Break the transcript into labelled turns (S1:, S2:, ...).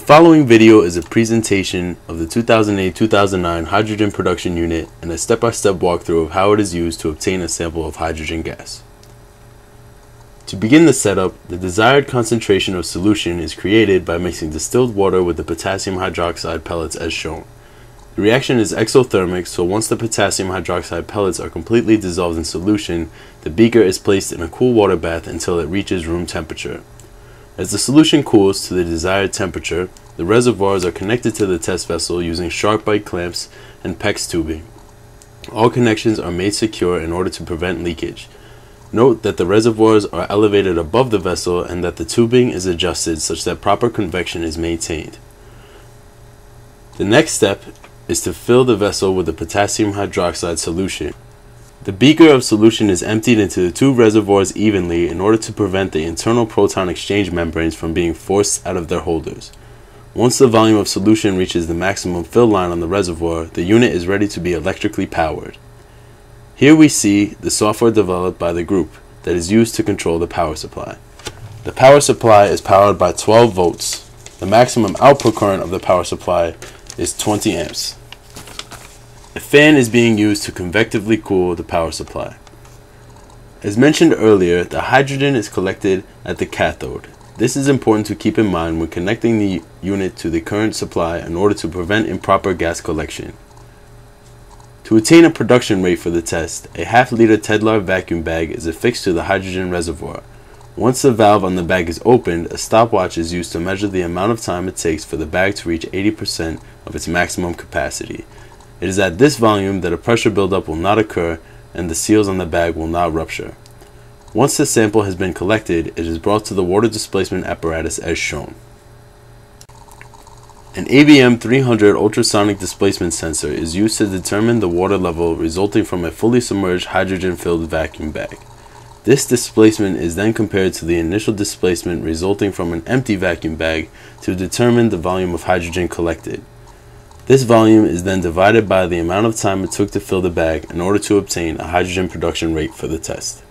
S1: The following video is a presentation of the 2008-2009 hydrogen production unit and a step-by-step walkthrough of how it is used to obtain a sample of hydrogen gas. To begin the setup, the desired concentration of solution is created by mixing distilled water with the potassium hydroxide pellets as shown. The reaction is exothermic, so once the potassium hydroxide pellets are completely dissolved in solution, the beaker is placed in a cool water bath until it reaches room temperature. As the solution cools to the desired temperature, the reservoirs are connected to the test vessel using sharp bite clamps and PEX tubing. All connections are made secure in order to prevent leakage. Note that the reservoirs are elevated above the vessel and that the tubing is adjusted such that proper convection is maintained. The next step is to fill the vessel with the potassium hydroxide solution. The beaker of solution is emptied into the two reservoirs evenly in order to prevent the internal proton exchange membranes from being forced out of their holders. Once the volume of solution reaches the maximum fill line on the reservoir, the unit is ready to be electrically powered. Here we see the software developed by the group that is used to control the power supply. The power supply is powered by 12 volts. The maximum output current of the power supply is 20 amps. A fan is being used to convectively cool the power supply. As mentioned earlier, the hydrogen is collected at the cathode. This is important to keep in mind when connecting the unit to the current supply in order to prevent improper gas collection. To attain a production rate for the test, a half-liter TEDLAR vacuum bag is affixed to the hydrogen reservoir. Once the valve on the bag is opened, a stopwatch is used to measure the amount of time it takes for the bag to reach 80% of its maximum capacity. It is at this volume that a pressure buildup will not occur and the seals on the bag will not rupture. Once the sample has been collected, it is brought to the water displacement apparatus as shown. An ABM 300 ultrasonic displacement sensor is used to determine the water level resulting from a fully submerged hydrogen-filled vacuum bag. This displacement is then compared to the initial displacement resulting from an empty vacuum bag to determine the volume of hydrogen collected. This volume is then divided by the amount of time it took to fill the bag in order to obtain a hydrogen production rate for the test.